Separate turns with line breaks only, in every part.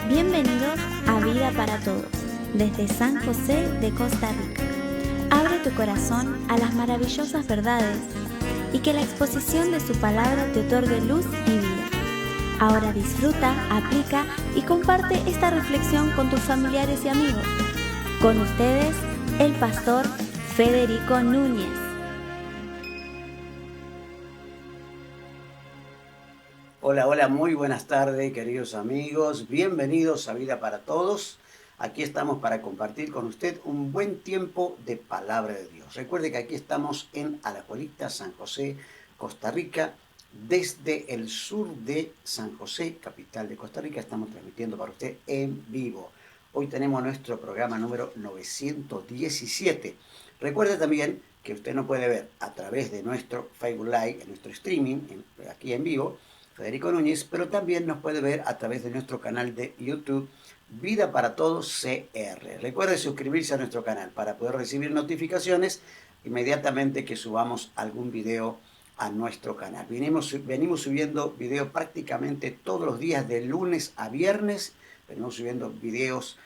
Bienvenidos a Vida para Todos, desde San José de Costa Rica. Abre tu corazón a las maravillosas verdades y que la exposición de su palabra te otorgue luz y vida. Ahora disfruta, aplica y comparte esta reflexión con tus familiares y amigos. Con ustedes, el pastor Federico Núñez.
Hola, muy buenas tardes, queridos amigos. Bienvenidos a Vida para Todos. Aquí estamos para compartir con usted un buen tiempo de palabra de Dios. Recuerde que aquí estamos en Alajuelita, San José, Costa Rica. Desde el sur de San José, capital de Costa Rica, estamos transmitiendo para usted en vivo. Hoy tenemos nuestro programa número 917. Recuerde también que usted nos puede ver a través de nuestro Facebook Live, en nuestro streaming, aquí en vivo, Federico Núñez, pero también nos puede ver a través de nuestro canal de YouTube, Vida para Todos CR. Recuerde suscribirse a nuestro canal para poder recibir notificaciones inmediatamente que subamos algún video a nuestro canal. Venimos subiendo videos prácticamente todos los días, de lunes a viernes. Venimos subiendo videos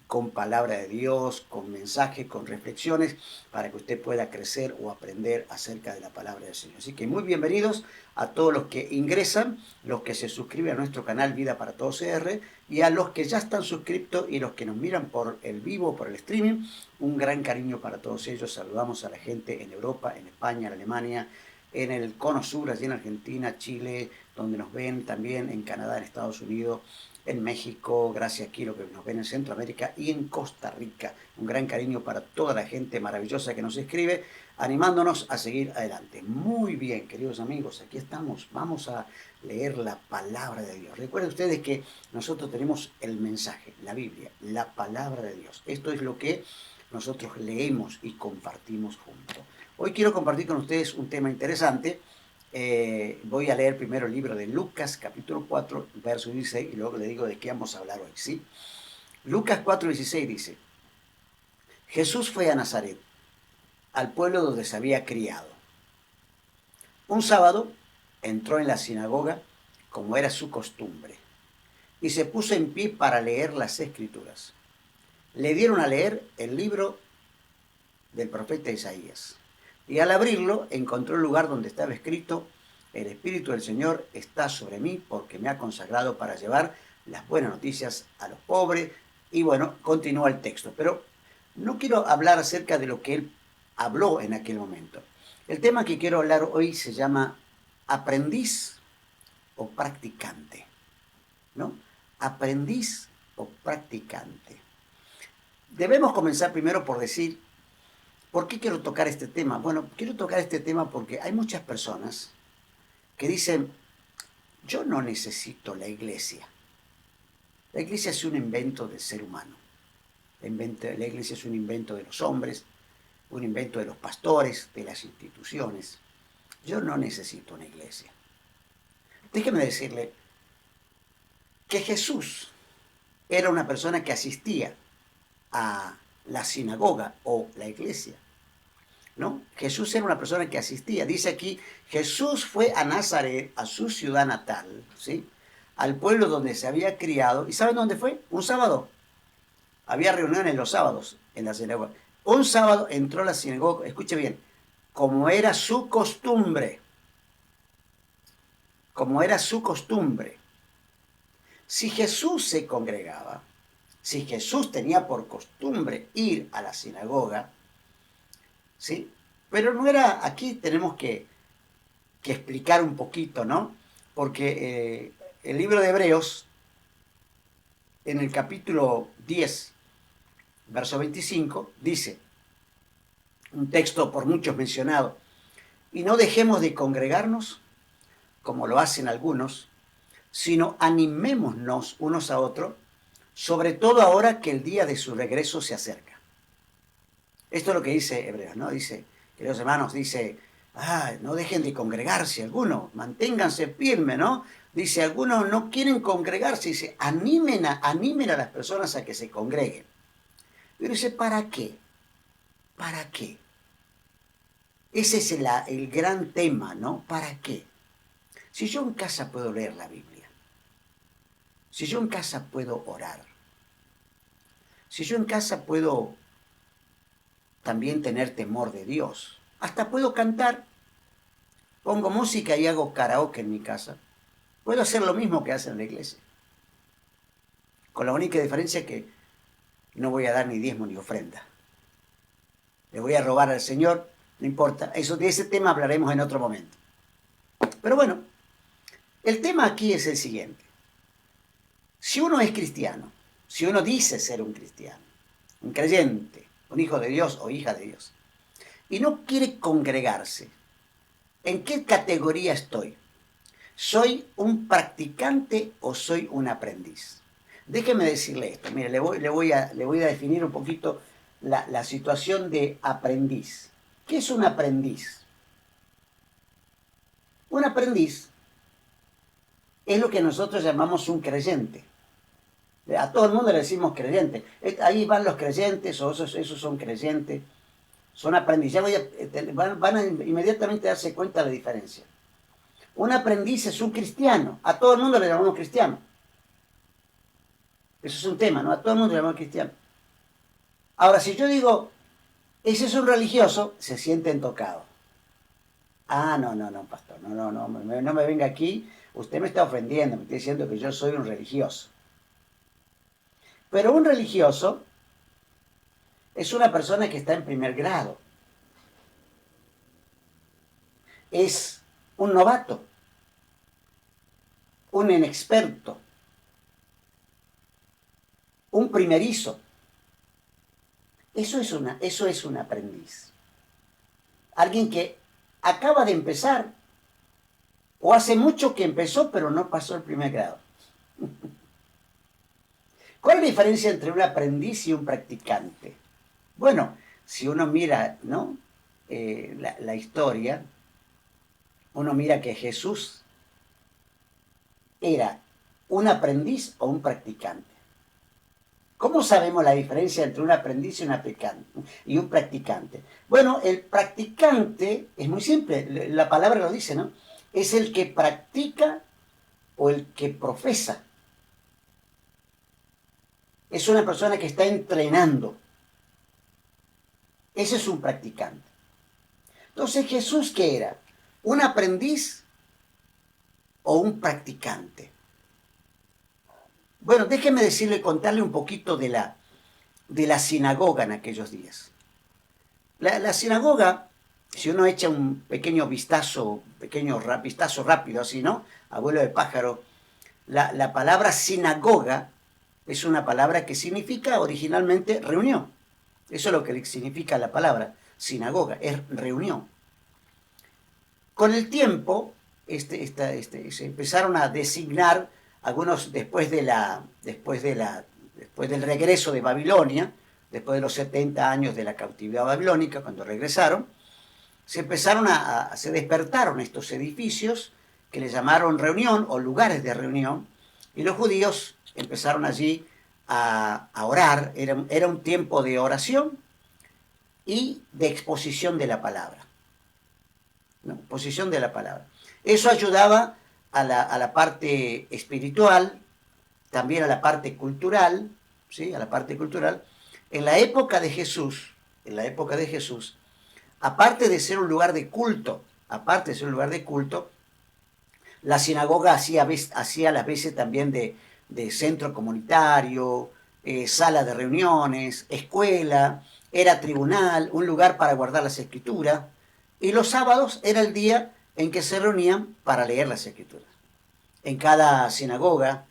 con palabra de Dios, con mensajes, con reflexiones, para que usted pueda crecer o aprender acerca de la palabra del Señor. Así que muy bienvenidos a todos los que ingresan, los que se suscriben a nuestro canal Vida para Todos CR, y a los que ya están suscriptos y los que nos miran por el vivo, por el streaming. Un gran cariño para todos ellos. Saludamos a la gente en Europa, en España, en Alemania, en el Cono Sur, allí en Argentina, Chile, donde nos ven también, en Canadá, en Estados Unidos, en México, gracias aquí, lo que nos ven en Centroamérica y en Costa Rica. Un gran cariño para toda la gente maravillosa que nos escribe, animándonos a seguir adelante. Muy bien, queridos amigos, aquí estamos. Vamos a leer la palabra de Dios. Recuerden ustedes que nosotros tenemos el mensaje, la Biblia, la palabra de Dios. Esto es lo que nosotros leemos y compartimos juntos. Hoy quiero compartir con ustedes un tema interesante. Voy a leer primero el libro de Lucas, capítulo 4, verso 16, y luego le digo de qué vamos a hablar hoy, ¿sí? Lucas 4, 16 dice: Jesús fue a Nazaret, al pueblo donde se había criado. Un sábado entró en la sinagoga, como era su costumbre, y se puso en pie para leer las Escrituras. Le dieron a leer el libro del profeta Isaías. Y al abrirlo, encontró el lugar donde estaba escrito: el Espíritu del Señor está sobre mí, porque me ha consagrado para llevar las buenas noticias a los pobres. Y bueno, continúa el texto. Pero no quiero hablar acerca de lo que él habló en aquel momento. El tema que quiero hablar hoy se llama aprendiz o practicante, ¿no? Aprendiz o practicante. Debemos comenzar primero por decir: ¿por qué quiero tocar este tema? Bueno, quiero tocar este tema porque hay muchas personas que dicen: yo no necesito la iglesia. La iglesia es un invento del ser humano. La iglesia es un invento de los hombres, un invento de los pastores, de las instituciones. Yo no necesito una iglesia. Déjeme decirle que Jesús era una persona que asistía a la sinagoga o la iglesia, ¿no? Jesús era una persona que asistía. Dice aquí: Jesús fue a Nazaret, a su ciudad natal, ¿sí? Al pueblo donde se había criado. ¿Y saben dónde fue? Un sábado. Había reuniones los sábados en la sinagoga. Un sábado entró a la sinagoga, escuche bien, como era su costumbre. Como era su costumbre. Si Jesús se congregaba, si Jesús tenía por costumbre ir a la sinagoga, ¿sí? Pero no era, aquí tenemos que explicar un poquito, ¿no? Porque el libro de Hebreos, en el capítulo 10, verso 25, dice, un texto por muchos mencionado: y no dejemos de congregarnos, como lo hacen algunos, sino animémonos unos a otros, sobre todo ahora que el día de su regreso se acerca. Esto es lo que dice Hebreos, ¿no? Dice, queridos hermanos, dice: no dejen de congregarse algunos, manténganse firmes, ¿no? Dice, algunos no quieren congregarse, dice, animen a las personas a que se congreguen. Pero dice, ¿para qué? ¿Para qué? Ese es el gran tema, ¿no? ¿Para qué? Si yo en casa puedo leer la Biblia, Si yo en casa puedo orar, si yo en casa puedo también tener temor de Dios, hasta puedo cantar, pongo música y hago karaoke en mi casa, puedo hacer lo mismo que hacen en la iglesia. Con la única diferencia que no voy a dar ni diezmo ni ofrenda. Le voy a robar al Señor, no importa. Eso, de ese tema hablaremos en otro momento. Pero bueno, el tema aquí es el siguiente. Si uno es cristiano, si uno dice ser un cristiano, un creyente, un hijo de Dios o hija de Dios, y no quiere congregarse, ¿en qué categoría estoy? ¿Soy un practicante o soy un aprendiz? Déjeme decirle esto. Mire, le voy a definir un poquito la situación de aprendiz. ¿Qué es un aprendiz? Un aprendiz es lo que nosotros llamamos un creyente. A todo el mundo le decimos creyente. Ahí van los creyentes, o esos son creyentes, son aprendices. Van a inmediatamente darse cuenta de la diferencia. Un aprendiz es un cristiano. A todo el mundo le llamamos cristiano. Eso es un tema, ¿no? A todo el mundo le llamamos cristiano. Ahora, si yo digo, ese es un religioso, se sienten tocados. Ah, no, pastor, no me venga aquí. Usted me está ofendiendo, me está diciendo que yo soy un religioso. Pero un religioso es una persona que está en primer grado. Es un novato, un inexperto, un primerizo. Eso es un aprendiz. Alguien que acaba de empezar o hace mucho que empezó pero no pasó el primer grado. ¿Cuál es la diferencia entre un aprendiz y un practicante? Bueno, si uno mira, ¿no? La historia, uno mira que Jesús era un aprendiz o un practicante. ¿Cómo sabemos la diferencia entre un aprendiz y un practicante? Bueno, el practicante es muy simple, la palabra lo dice, ¿no? Es el que practica o el que profesa. Es una persona que está entrenando. Ese es un practicante. Entonces, ¿Jesús qué era? ¿Un aprendiz o un practicante? Bueno, déjeme contarle un poquito de la sinagoga en aquellos días. La sinagoga, si uno echa un pequeño vistazo rápido así, ¿no? Abuelo de pájaro, la palabra sinagoga es una palabra que significa originalmente reunión. Eso es lo que significa la palabra sinagoga, es reunión. Con el tiempo, se empezaron a designar algunos después del regreso de Babilonia, después de los 70 años de la cautividad babilónica, cuando regresaron, se despertaron estos edificios que le llamaron reunión o lugares de reunión, y los judíos empezaron allí a orar. Era un tiempo de oración y de exposición de la palabra. ¿No? Exposición de la palabra. Eso ayudaba a la parte espiritual, también a la parte cultural, ¿sí? A la parte cultural. En la época de Jesús, aparte de ser un lugar de culto, la sinagoga hacía a las veces también de centro comunitario, sala de reuniones, escuela, era tribunal, un lugar para guardar las escrituras, y los sábados era el día en que se reunían para leer las escrituras. En cada sinagoga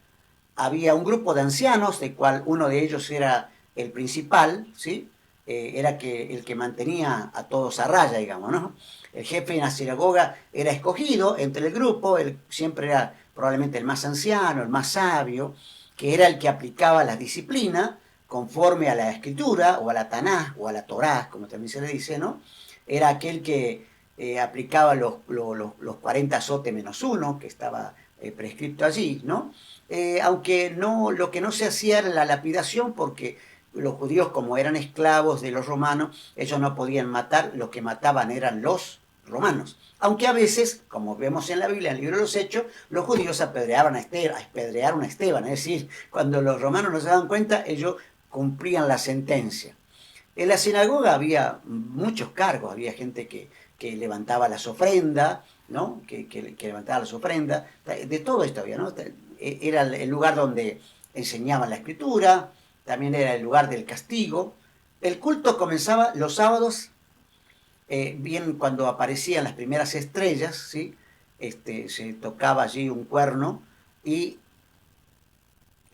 había un grupo de ancianos, de cual uno de ellos era el principal, ¿sí? Era el que mantenía a todos a raya, digamos, ¿no? El jefe en la sinagoga era escogido entre el grupo, él siempre era probablemente el más anciano, el más sabio, que era el que aplicaba la disciplina conforme a la escritura, o a la Tanaj, o a la Torá, como también se le dice, ¿no? Era aquel que aplicaba los 40 azotes menos 1, que estaba prescripto allí, ¿no? Aunque lo que no se hacía era la lapidación, porque los judíos, como eran esclavos de los romanos, ellos no podían matar, los que mataban eran los romanos. Aunque a veces, como vemos en la Biblia, en el libro de los Hechos, los judíos apedrearon a Esteban. Es decir, cuando los romanos no se daban cuenta, ellos cumplían la sentencia. En la sinagoga había muchos cargos, había gente que levantaba las ofrendas, ¿no? Que levantaba las ofrendas, de todo esto había, ¿no? Era el lugar donde enseñaban la escritura, también era el lugar del castigo. El culto comenzaba los sábados, bien cuando aparecían las primeras estrellas, ¿sí? Se tocaba allí un cuerno y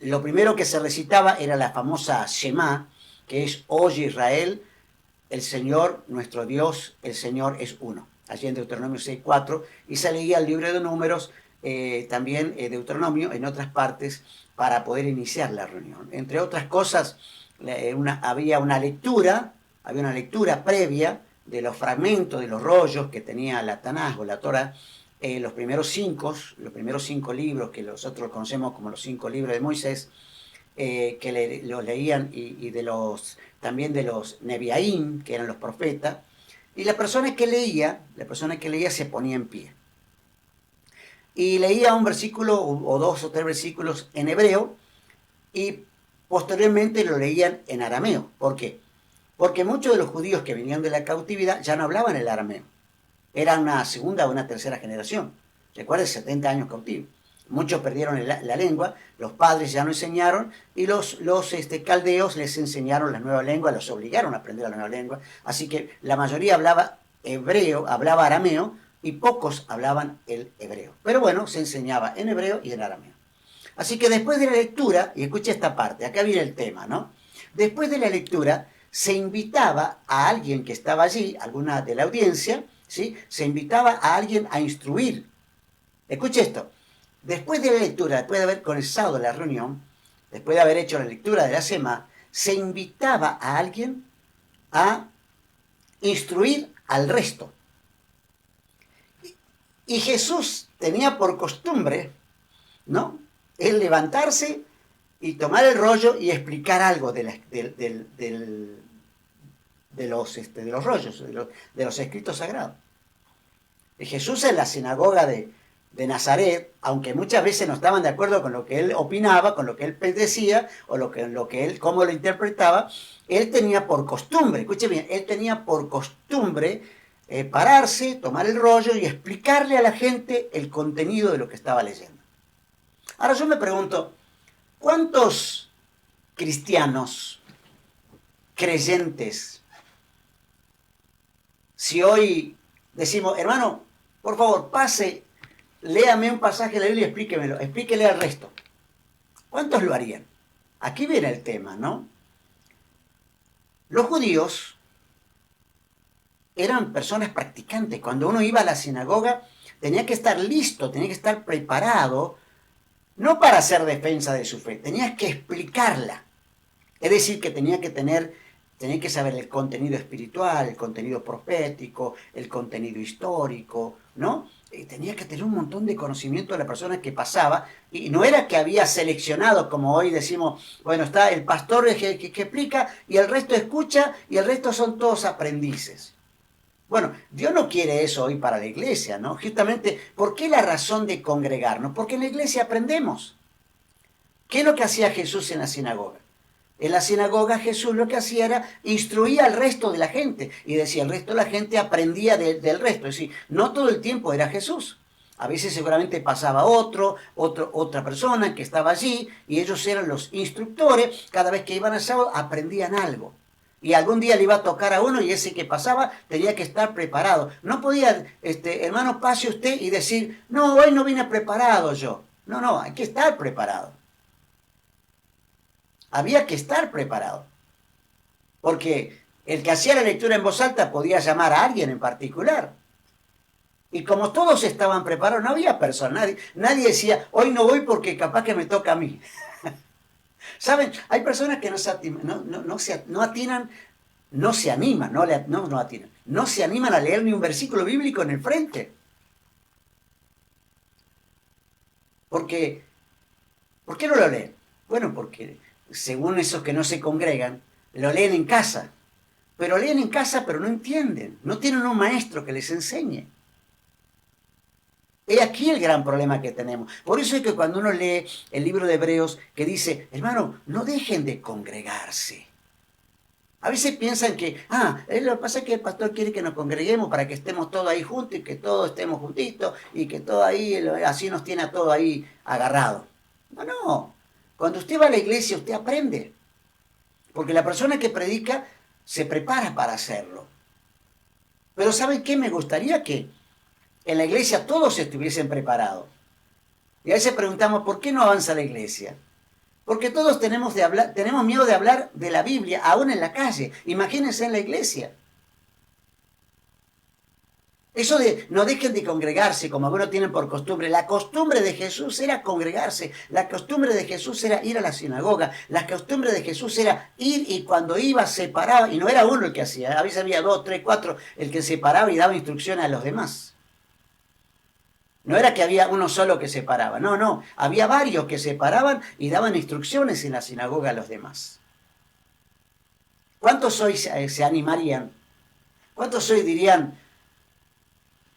lo primero que se recitaba era la famosa Shema, que es: Oye Israel, el Señor, nuestro Dios, el Señor es uno. Allí en Deuteronomio 6:4, y se leía el libro de Números, también Deuteronomio, en otras partes, para poder iniciar la reunión. Entre otras cosas, había una lectura previa de los fragmentos, de los rollos que tenía la Tanaj o la Torah, los primeros cinco libros que nosotros conocemos como los 5 libros de Moisés, que los leían, y también de los Neviaim, que eran los profetas, y la persona que leía se ponía en pie. Y leía un versículo o 2 o 3 versículos en hebreo, y posteriormente lo leían en arameo. ¿Por qué? Porque muchos de los judíos que venían de la cautividad ya no hablaban el arameo. Era una segunda o una tercera generación. Recuerden, 70 años cautivos. Muchos perdieron la lengua, los padres ya no enseñaron, y los caldeos les enseñaron la nueva lengua, los obligaron a aprender la nueva lengua. Así que la mayoría hablaba arameo, y pocos hablaban el hebreo. Pero bueno, se enseñaba en hebreo y en arameo. Así que después de la lectura, y escucha esta parte, acá viene el tema, ¿no? Después de la lectura, se invitaba a alguien que estaba allí, alguna de la audiencia, ¿sí? Se invitaba a alguien a instruir. Escuche esto. Después de la lectura, después de haber comenzado la reunión, después de haber hecho la lectura de la Shema, se invitaba a alguien a instruir al resto. Y Jesús tenía por costumbre, ¿no?, el levantarse y tomar el rollo y explicar algo de los rollos, de los escritos sagrados. Y Jesús en la sinagoga de Nazaret, aunque muchas veces no estaban de acuerdo con lo que él opinaba, con lo que él decía, o cómo lo interpretaba, él tenía por costumbre, escuche bien, él tenía por costumbre pararse, tomar el rollo y explicarle a la gente el contenido de lo que estaba leyendo. Ahora yo me pregunto, ¿cuántos cristianos, creyentes, si hoy decimos: hermano, por favor, pase, léame un pasaje de la Biblia y explíquemelo, explíquele al resto? ¿Cuántos lo harían? Aquí viene el tema, ¿no? Los judíos eran personas practicantes. Cuando uno iba a la sinagoga, tenía que estar listo, tenía que estar preparado, no para hacer defensa de su fe, tenía que explicarla. Es decir, que tenía que saber el contenido espiritual, el contenido profético, el contenido histórico, ¿no? Tenía que tener un montón de conocimiento de la persona que pasaba, y no era que había seleccionado, como hoy decimos, bueno, está el pastor que explica y el resto escucha y el resto son todos aprendices. Bueno, Dios no quiere eso hoy para la iglesia, ¿no? Justamente, ¿por qué la razón de congregarnos? Porque en la iglesia aprendemos. ¿Qué es lo que hacía Jesús en la sinagoga? En la sinagoga Jesús lo que hacía era instruía al resto de la gente, y decía, el resto de la gente aprendía del resto. Es decir, no todo el tiempo era Jesús. A veces seguramente pasaba otra persona que estaba allí, y ellos eran los instructores. Cada vez que iban al sábado aprendían algo. Y algún día le iba a tocar a uno, y ese que pasaba tenía que estar preparado. No podía, hermano, pase usted y decir, no, hoy no vine preparado yo. No, hay que estar preparado. Había que estar preparado. Porque el que hacía la lectura en voz alta podía llamar a alguien en particular. Y como todos estaban preparados, no había persona. Nadie decía, hoy no voy porque capaz que me toca a mí. ¿Saben? Hay personas que no se animan a leer ni un versículo bíblico en el frente. ¿Por qué no lo leen? Bueno, porque según esos que no se congregan, lo leen en casa. pero leen en casa, pero no entienden. No tienen un maestro que les enseñe. He aquí el gran problema que tenemos. Por eso es que cuando uno lee el libro de Hebreos, que dice, hermano, no dejen de congregarse. A veces piensan que, lo que pasa es que el pastor quiere que nos congreguemos para que estemos todos ahí juntos y que todos estemos juntitos y que todo ahí, así nos tiene a todos ahí agarrados. No. Cuando usted va a la iglesia, usted aprende. Porque la persona que predica se prepara para hacerlo. Pero ¿saben qué? Me gustaría que en la iglesia todos estuviesen preparados. Y a veces preguntamos, ¿por qué no avanza la iglesia? Porque todos tenemos miedo de hablar de la Biblia, aún en la calle. Imagínense en la iglesia. Eso de no dejen de congregarse, como algunos tienen por costumbre. La costumbre de Jesús era congregarse. La costumbre de Jesús era ir a la sinagoga. La costumbre de Jesús era ir y cuando iba se paraba. Y no era uno el que hacía. A veces había 2, 3, 4 el que se paraba y daba instrucciones a los demás. No era que había uno solo que se paraba, no. Había varios que se paraban y daban instrucciones en la sinagoga a los demás. ¿Cuántos hoy se animarían? ¿Cuántos hoy dirían,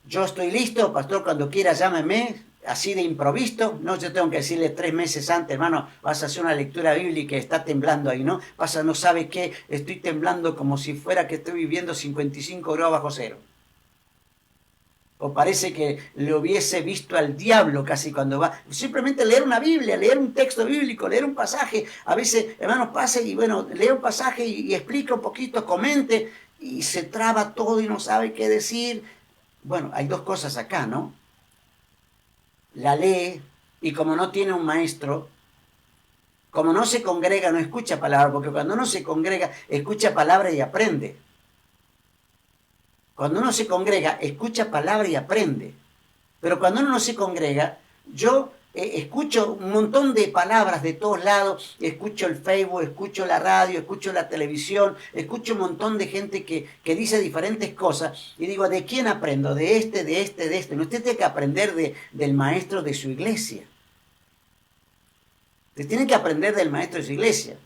yo estoy listo, pastor, cuando quiera llámeme, así de improviso? No, yo tengo que decirle 3 meses antes, hermano, vas a hacer una lectura bíblica y está temblando ahí, ¿no? No sabe qué, estoy temblando como si fuera que estoy viviendo 55 grados bajo cero. O parece que le hubiese visto al diablo casi cuando va. Simplemente leer una Biblia, leer un texto bíblico, leer un pasaje. A veces, hermano, pase y lee un pasaje y explica un poquito, comente, y se traba todo y no sabe qué decir. Bueno, hay 2 cosas acá, ¿no? La lee y como no tiene un maestro, como no se congrega, no escucha palabra, porque cuando uno se congrega, escucha palabra y aprende. Cuando uno se congrega, escucha palabra y aprende. Pero cuando uno no se congrega, yo escucho un montón de palabras de todos lados, escucho el Facebook, escucho la radio, escucho la televisión, escucho un montón de gente que dice diferentes cosas y digo, ¿de quién aprendo? De este. No, usted tiene que aprender del maestro de su iglesia. Usted tiene que aprender del maestro de su iglesia.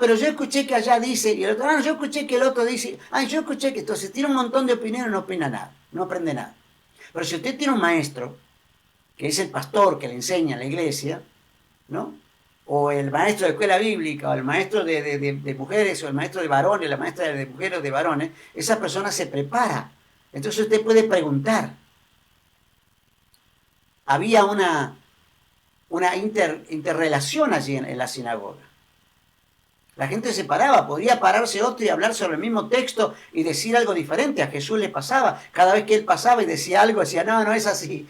Pero yo escuché que allá dice, y el otro, yo escuché que el otro dice, yo escuché que entonces tiene un montón de opiniones, no opina nada, no aprende nada. Pero si usted tiene un maestro, que es el pastor que le enseña en la iglesia, ¿no? O el maestro de escuela bíblica, o el maestro de mujeres, o el maestro de varones, la maestra de mujeres o de varones, esa persona se prepara. Entonces usted puede preguntar. Había una interrelación allí en la sinagoga. La gente se paraba, podía pararse otro y hablar sobre el mismo texto y decir algo diferente. A Jesús le pasaba. Cada vez que él pasaba y decía algo, decía, no es así,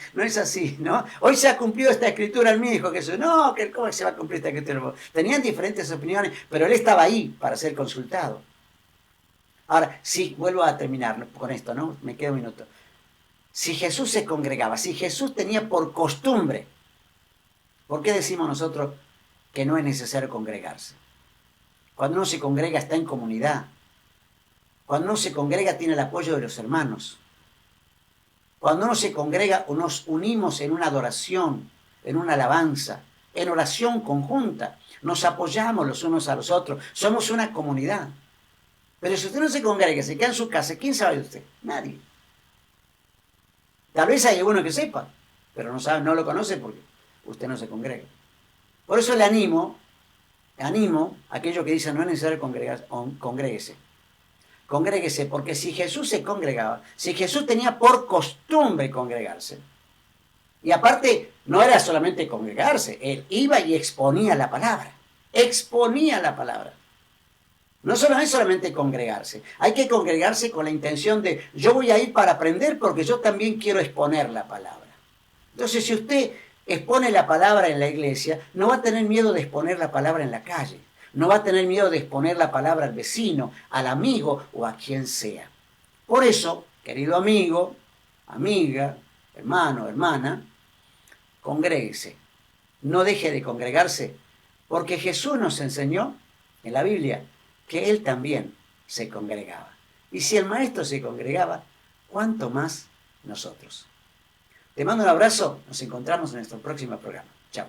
¿no? Hoy se ha cumplido esta escritura en mí, dijo Jesús. No, ¿cómo se va a cumplir esta escritura? Tenían diferentes opiniones, pero él estaba ahí para ser consultado. Ahora, sí, vuelvo a terminar con esto, ¿no? Me queda un minuto. Si Jesús se congregaba, si Jesús tenía por costumbre, ¿por qué decimos nosotros que no es necesario congregarse? Cuando uno se congrega está en comunidad. Cuando uno se congrega tiene el apoyo de los hermanos. Cuando uno se congrega nos unimos en una adoración, en una alabanza, en oración conjunta. Nos apoyamos los unos a los otros. Somos una comunidad. Pero si usted no se congrega, se queda en su casa, ¿quién sabe de usted? Nadie. Tal vez hay uno que sepa, pero no lo conoce porque usted no se congrega. Por eso le animo a aquellos que dicen no es necesario congréguese. Congréguese, porque si Jesús se congregaba, si Jesús tenía por costumbre congregarse, y aparte no era solamente congregarse, él iba y exponía la palabra. No es solamente congregarse, hay que congregarse con la intención de yo voy a ir para aprender porque yo también quiero exponer la palabra. Entonces, si usted expone la palabra en la iglesia, no va a tener miedo de exponer la palabra en la calle, no va a tener miedo de exponer la palabra al vecino, al amigo o a quien sea. Por eso, querido amigo, amiga, hermano, hermana, congréguese. No deje de congregarse, porque Jesús nos enseñó en la Biblia que Él también se congregaba. Y si el Maestro se congregaba, ¿cuánto más nosotros? Te mando un abrazo, nos encontramos en nuestro próximo programa. Chao.